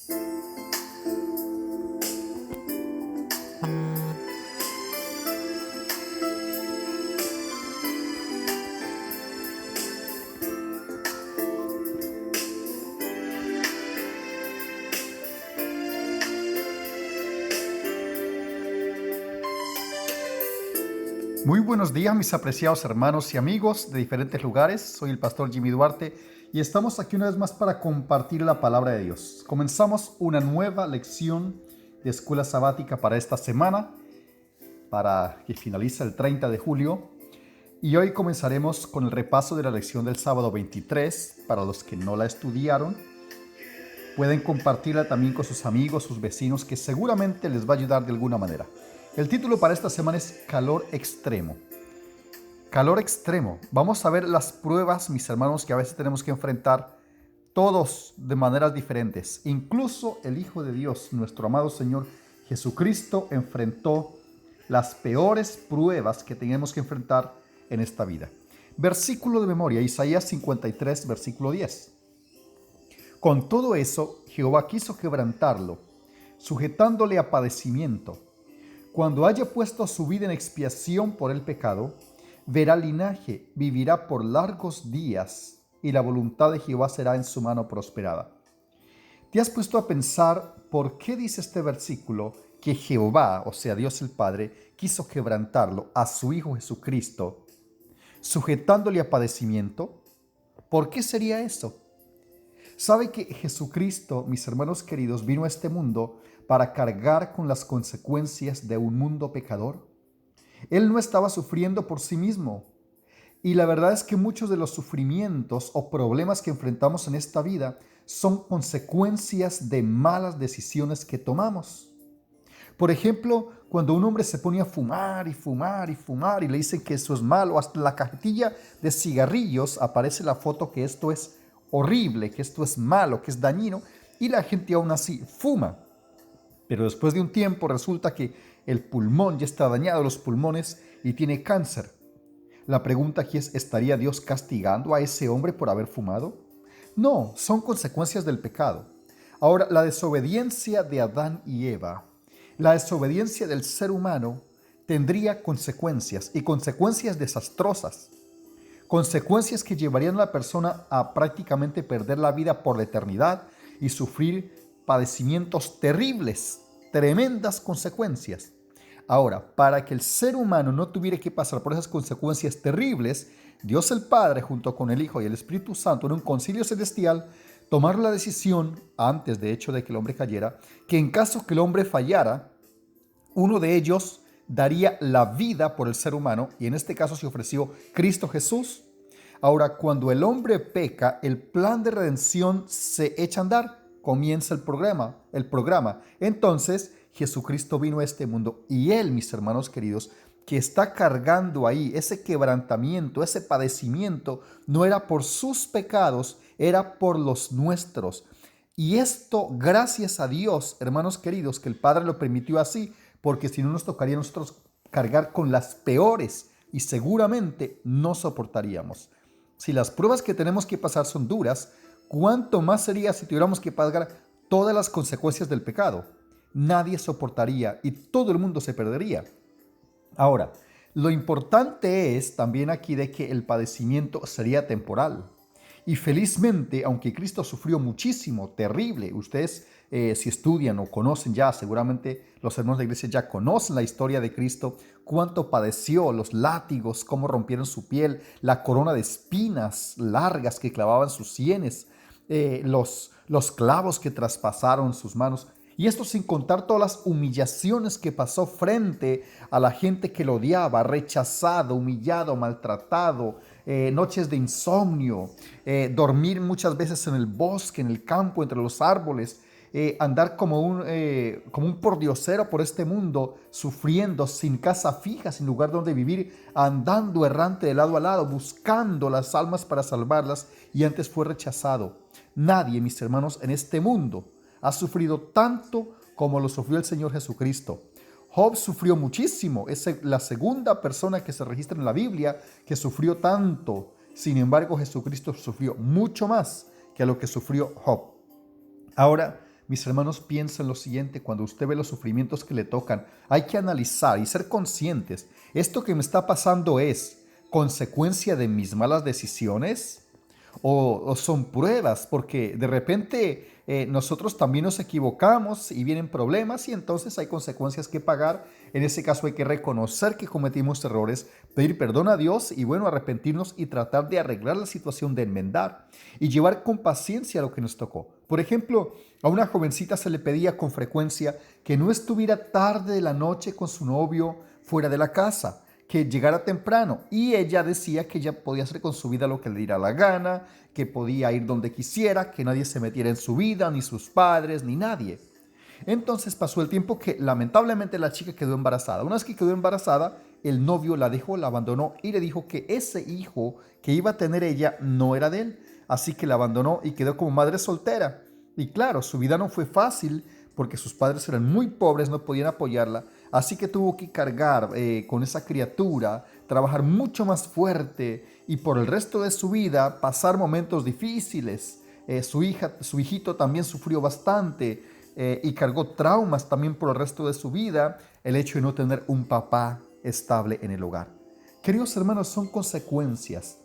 Muy buenos días, mis apreciados hermanos y amigos de diferentes lugares. Soy el pastor Jimmy Duarte y estamos aquí una vez más para compartir la palabra de Dios. Comenzamos una nueva lección de escuela sabática para esta semana, para que finalice el 30 de julio. Y hoy comenzaremos con el repaso de la lección del sábado 23. Para los que no la estudiaron, pueden compartirla también con sus amigos, sus vecinos, que seguramente les va a ayudar de alguna manera. El título para esta semana es Calor Extremo. Calor extremo. Vamos a ver las pruebas, mis hermanos, que a veces tenemos que enfrentar todos de maneras diferentes. Incluso el Hijo de Dios, nuestro amado Señor Jesucristo, enfrentó las peores pruebas que tenemos que enfrentar en esta vida. Versículo de memoria, Isaías 53, versículo 10. Con todo eso, Jehová quiso quebrantarlo, sujetándole a padecimiento. Cuando haya puesto su vida en expiación por el pecado, verá linaje, vivirá por largos días, y la voluntad de Jehová será en su mano prosperada. ¿Te has puesto a pensar por qué dice este versículo que Jehová, o sea Dios el Padre, quiso quebrantarlo a su Hijo Jesucristo, sujetándole a padecimiento? ¿Por qué sería eso? ¿Sabe que Jesucristo, mis hermanos queridos, vino a este mundo para cargar con las consecuencias de un mundo pecador? Él no estaba sufriendo por sí mismo. Y la verdad es que muchos de los sufrimientos o problemas que enfrentamos en esta vida son consecuencias de malas decisiones que tomamos. Por ejemplo, cuando un hombre se pone a fumar y fumar y fumar y le dicen que eso es malo, hasta en la cajetilla de cigarrillos aparece la foto que esto es horrible, que esto es malo, que es dañino, y la gente aún así fuma. Pero después de un tiempo resulta que el pulmón ya está dañado, los pulmones, y tiene cáncer. La pregunta aquí es, ¿estaría Dios castigando a ese hombre por haber fumado? No, son consecuencias del pecado. Ahora, la desobediencia de Adán y Eva, la desobediencia del ser humano tendría consecuencias, y consecuencias desastrosas. Consecuencias que llevarían a la persona a prácticamente perder la vida por la eternidad y sufrir padecimientos terribles, tremendas consecuencias. Ahora, para que el ser humano no tuviera que pasar por esas consecuencias terribles, Dios el Padre, junto con el Hijo y el Espíritu Santo, en un concilio celestial, tomaron la decisión, antes de hecho de que el hombre cayera, que en caso que el hombre fallara, uno de ellos daría la vida por el ser humano, y en este caso se ofreció Cristo Jesús. Ahora, cuando el hombre peca, el plan de redención se echa a andar, comienza el programa. Entonces, Jesucristo vino a este mundo, y Él, mis hermanos queridos, que está cargando ahí ese quebrantamiento, ese padecimiento, no era por sus pecados, era por los nuestros. Y esto, gracias a Dios, hermanos queridos, que el Padre lo permitió así, porque si no nos tocaría a nosotros cargar con las peores y seguramente no soportaríamos. Si las pruebas que tenemos que pasar son duras, ¿cuánto más sería si tuviéramos que pagar todas las consecuencias del pecado? Nadie soportaría y todo el mundo se perdería. Ahora, lo importante es también aquí de que el padecimiento sería temporal. Y felizmente, aunque Cristo sufrió muchísimo, terrible, ustedes si estudian o conocen ya, seguramente los hermanos de la iglesia ya conocen la historia de Cristo, cuánto padeció, los látigos, cómo rompieron su piel, la corona de espinas largas que clavaban sus sienes, los clavos que traspasaron sus manos. Y esto sin contar todas las humillaciones que pasó frente a la gente que lo odiaba, rechazado, humillado, maltratado, noches de insomnio, dormir muchas veces en el bosque, en el campo, entre los árboles, andar como un pordiosero por este mundo, sufriendo, sin casa fija, sin lugar donde vivir, andando errante de lado a lado, buscando las almas para salvarlas, y antes fue rechazado. Nadie, mis hermanos, en este mundo ha sufrido tanto como lo sufrió el Señor Jesucristo. Job sufrió muchísimo, es la segunda persona que se registra en la Biblia que sufrió tanto. Sin embargo, Jesucristo sufrió mucho más que lo que sufrió Job. Ahora, Mis hermanos, piensen lo siguiente: cuando usted ve los sufrimientos que le tocan, hay que analizar y ser conscientes. ¿Esto que me está pasando es consecuencia de mis malas decisiones? ¿O son pruebas? Porque de repente nosotros también nos equivocamos y vienen problemas y entonces hay consecuencias que pagar. En ese caso hay que reconocer que cometimos errores, pedir perdón a Dios y bueno, arrepentirnos y tratar de arreglar la situación, de enmendar y llevar con paciencia lo que nos tocó. Por ejemplo, a una jovencita se le pedía con frecuencia que no estuviera tarde de la noche con su novio fuera de la casa, que llegara temprano, y ella decía que ella podía hacer con su vida lo que le diera la gana, que podía ir donde quisiera, que nadie se metiera en su vida, ni sus padres, ni nadie. Entonces pasó el tiempo que lamentablemente la chica quedó embarazada. Una vez que quedó embarazada, el novio la dejó, la abandonó y le dijo que ese hijo que iba a tener ella no era de él. Así que la abandonó y quedó como madre soltera. Y claro, su vida no fue fácil porque sus padres eran muy pobres, no podían apoyarla. Así que tuvo que cargar con esa criatura, trabajar mucho más fuerte y por el resto de su vida pasar momentos difíciles. Su hijito también sufrió bastante y cargó traumas también por el resto de su vida, el hecho de no tener un papá estable en el hogar. Queridos hermanos, son consecuencias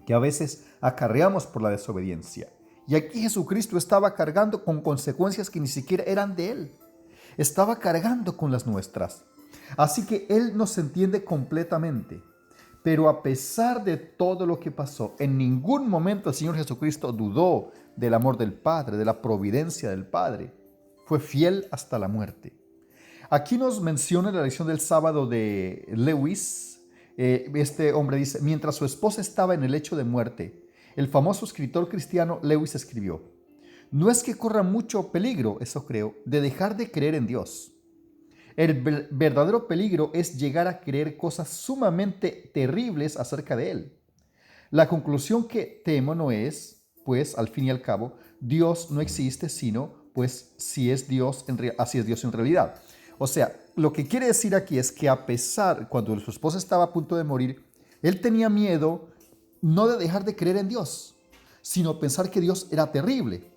que a veces acarreamos por la desobediencia. Y aquí Jesucristo estaba cargando con consecuencias que ni siquiera eran de Él. Estaba cargando con las nuestras. Así que Él nos entiende completamente. Pero a pesar de todo lo que pasó, en ningún momento el Señor Jesucristo dudó del amor del Padre, de la providencia del Padre. Fue fiel hasta la muerte. Aquí nos menciona la lección del sábado de Lewis. Este hombre dice: mientras su esposa estaba en el lecho de muerte, el famoso escritor cristiano Lewis escribió: no es que corra mucho peligro, eso creo, de dejar de creer en Dios. El verdadero peligro es llegar a creer cosas sumamente terribles acerca de Él. La conclusión que temo no es, pues, al fin y al cabo, Dios no existe, sino, pues, si es Dios, así es Dios en realidad. O sea, lo que quiere decir aquí es que a pesar, cuando su esposa estaba a punto de morir, él tenía miedo no de dejar de creer en Dios, sino pensar que Dios era terrible.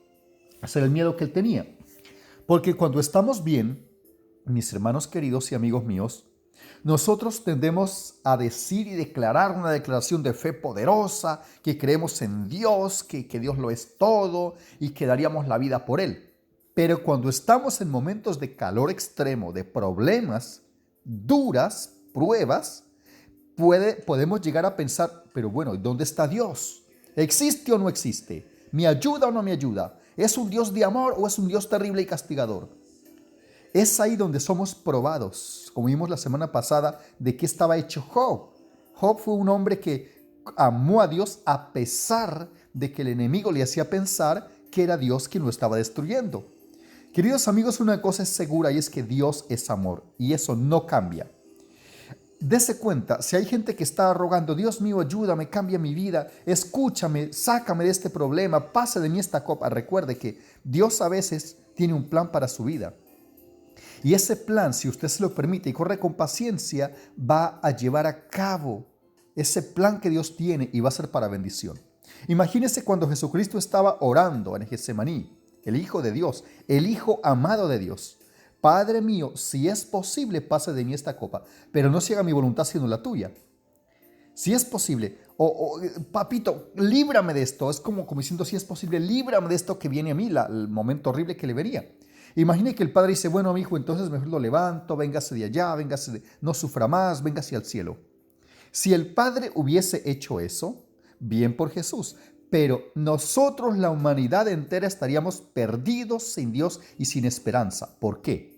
Ese era el miedo que él tenía. Porque cuando estamos bien, mis hermanos queridos y amigos míos, nosotros tendemos a decir y declarar una declaración de fe poderosa, que creemos en Dios, que Dios lo es todo y que daríamos la vida por Él. Pero cuando estamos en momentos de calor extremo, de problemas, duras, pruebas, podemos llegar a pensar: pero bueno, ¿dónde está Dios? ¿Existe o no existe? ¿Me ayuda o no me ayuda? ¿Es un Dios de amor o es un Dios terrible y castigador? Es ahí donde somos probados, como vimos la semana pasada, de qué estaba hecho Job. Job fue un hombre que amó a Dios a pesar de que el enemigo le hacía pensar que era Dios quien lo estaba destruyendo. Queridos amigos, una cosa es segura y es que Dios es amor y eso no cambia. Dese cuenta, si hay gente que está rogando: Dios mío, ayúdame, cambia mi vida, escúchame, sácame de este problema, pase de mí esta copa. Recuerde que Dios a veces tiene un plan para su vida. Y ese plan, si usted se lo permite y corre con paciencia, va a llevar a cabo ese plan que Dios tiene y va a ser para bendición. Imagínese cuando Jesucristo estaba orando en Getsemaní, el Hijo de Dios, el Hijo amado de Dios: Padre mío, si es posible, pase de mí esta copa, pero no se haga mi voluntad sino la tuya. Si es posible, papito, líbrame de esto. Es como diciendo: si es posible, líbrame de esto que viene a mí, el momento horrible que le vería. Imagine que el padre dice: bueno, mi hijo, entonces mejor lo levanto, véngase de allá, no sufra más, véngase al cielo. Si el padre hubiese hecho eso, bien por Jesús, pero nosotros, la humanidad entera, estaríamos perdidos sin Dios y sin esperanza. ¿Por qué?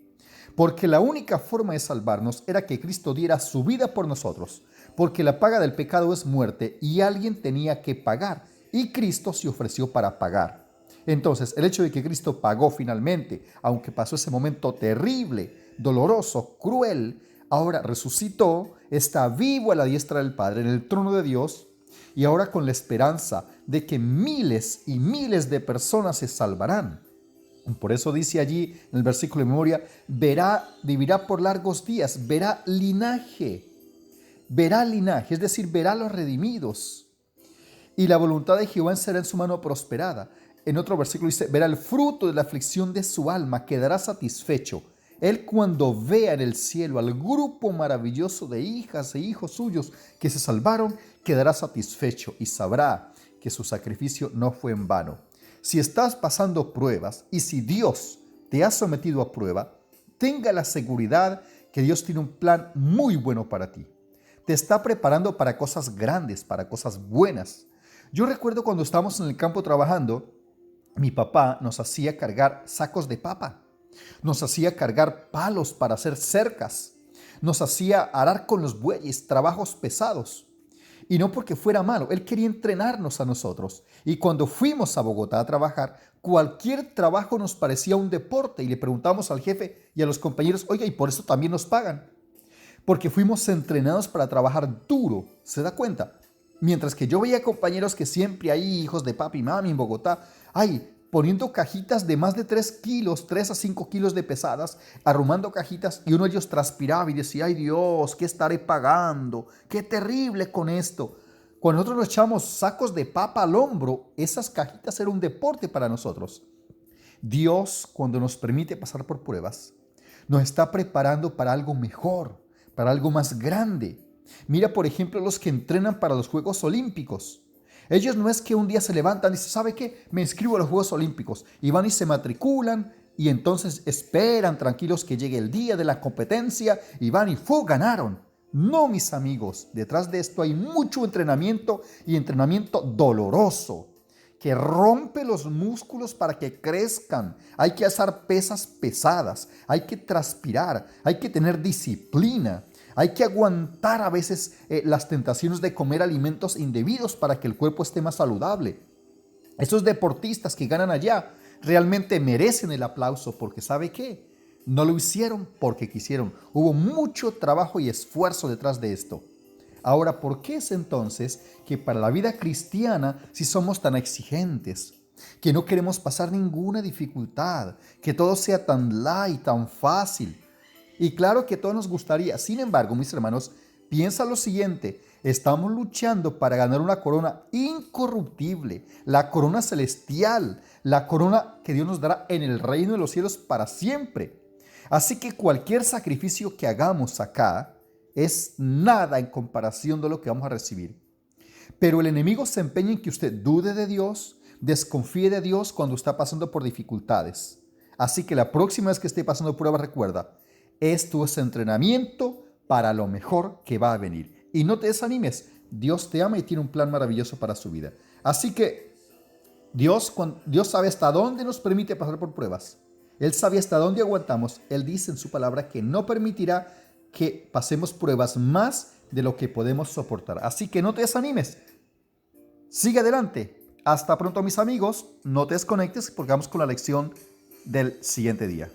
Porque la única forma de salvarnos era que Cristo diera su vida por nosotros, porque la paga del pecado es muerte y alguien tenía que pagar, y Cristo se ofreció para pagar. Entonces, el hecho de que Cristo pagó finalmente, aunque pasó ese momento terrible, doloroso, cruel, ahora resucitó, está vivo a la diestra del Padre, en el trono de Dios, y ahora con la esperanza de que miles y miles de personas se salvarán. Por eso dice allí en el versículo de memoria: vivirá por largos días, verá linaje, es decir, verá los redimidos. Y la voluntad de Jehová será en su mano prosperada. en otro versículo dice, verá el fruto de la aflicción de su alma, quedará satisfecho. Él cuando vea en el cielo al grupo maravilloso de hijas e hijos suyos que se salvaron, quedará satisfecho y sabrá que su sacrificio no fue en vano. Si estás pasando pruebas y si Dios te ha sometido a prueba, tenga la seguridad que Dios tiene un plan muy bueno para ti. Te está preparando para cosas grandes, para cosas buenas. Yo recuerdo cuando estábamos en el campo trabajando, mi papá nos hacía cargar sacos de papa, nos hacía cargar palos para hacer cercas, nos hacía arar con los bueyes, trabajos pesados. Y no porque fuera malo, él quería entrenarnos a nosotros. Y cuando fuimos a Bogotá a trabajar, cualquier trabajo nos parecía un deporte y le preguntamos al jefe y a los compañeros, oiga, ¿y por eso también nos pagan? Porque fuimos entrenados para trabajar duro, ¿se da cuenta? Mientras que yo veía compañeros que siempre hay hijos de papi y mami en Bogotá, poniendo cajitas de más de 3 kilos, 3 a 5 kilos de pesadas, arrumando cajitas, y uno de ellos transpiraba y decía, ay Dios, ¿qué estaré pagando? ¡Qué terrible con esto! Cuando nosotros nos echamos sacos de papa al hombro, esas cajitas eran un deporte para nosotros. Dios, cuando nos permite pasar por pruebas, nos está preparando para algo mejor, para algo más grande. Mira, por ejemplo, los que entrenan para los Juegos Olímpicos. Ellos no es que un día se levantan y dicen, ¿sabe qué? Me inscribo a los Juegos Olímpicos. Y van y se matriculan y entonces esperan tranquilos que llegue el día de la competencia y van y ganaron. No, mis amigos, detrás de esto hay mucho entrenamiento y entrenamiento doloroso que rompe los músculos para que crezcan. Hay que alzar pesas pesadas, hay que transpirar, hay que tener disciplina. Hay que aguantar a veces las tentaciones de comer alimentos indebidos para que el cuerpo esté más saludable. Esos deportistas que ganan allá realmente merecen el aplauso porque ¿sabe qué? No lo hicieron porque quisieron. Hubo mucho trabajo y esfuerzo detrás de esto. Ahora, ¿por qué es entonces que para la vida cristiana si somos tan exigentes? Que no queremos pasar ninguna dificultad, que todo sea tan light, tan fácil. Y claro que todo nos gustaría. Sin embargo, mis hermanos, piensa lo siguiente. Estamos luchando para ganar una corona incorruptible, la corona celestial, la corona que Dios nos dará en el reino de los cielos para siempre. Así que cualquier sacrificio que hagamos acá es nada en comparación de lo que vamos a recibir. Pero el enemigo se empeña en que usted dude de Dios, desconfíe de Dios cuando está pasando por dificultades. Así que la próxima vez que esté pasando pruebas, recuerda, esto es entrenamiento para lo mejor que va a venir. Y no te desanimes, Dios te ama y tiene un plan maravilloso para su vida. Así que Dios sabe hasta dónde nos permite pasar por pruebas. Él sabe hasta dónde aguantamos. Él dice en su palabra que no permitirá que pasemos pruebas más de lo que podemos soportar. Así que no te desanimes. Sigue adelante. Hasta pronto, mis amigos. No te desconectes porque vamos con la lección del siguiente día.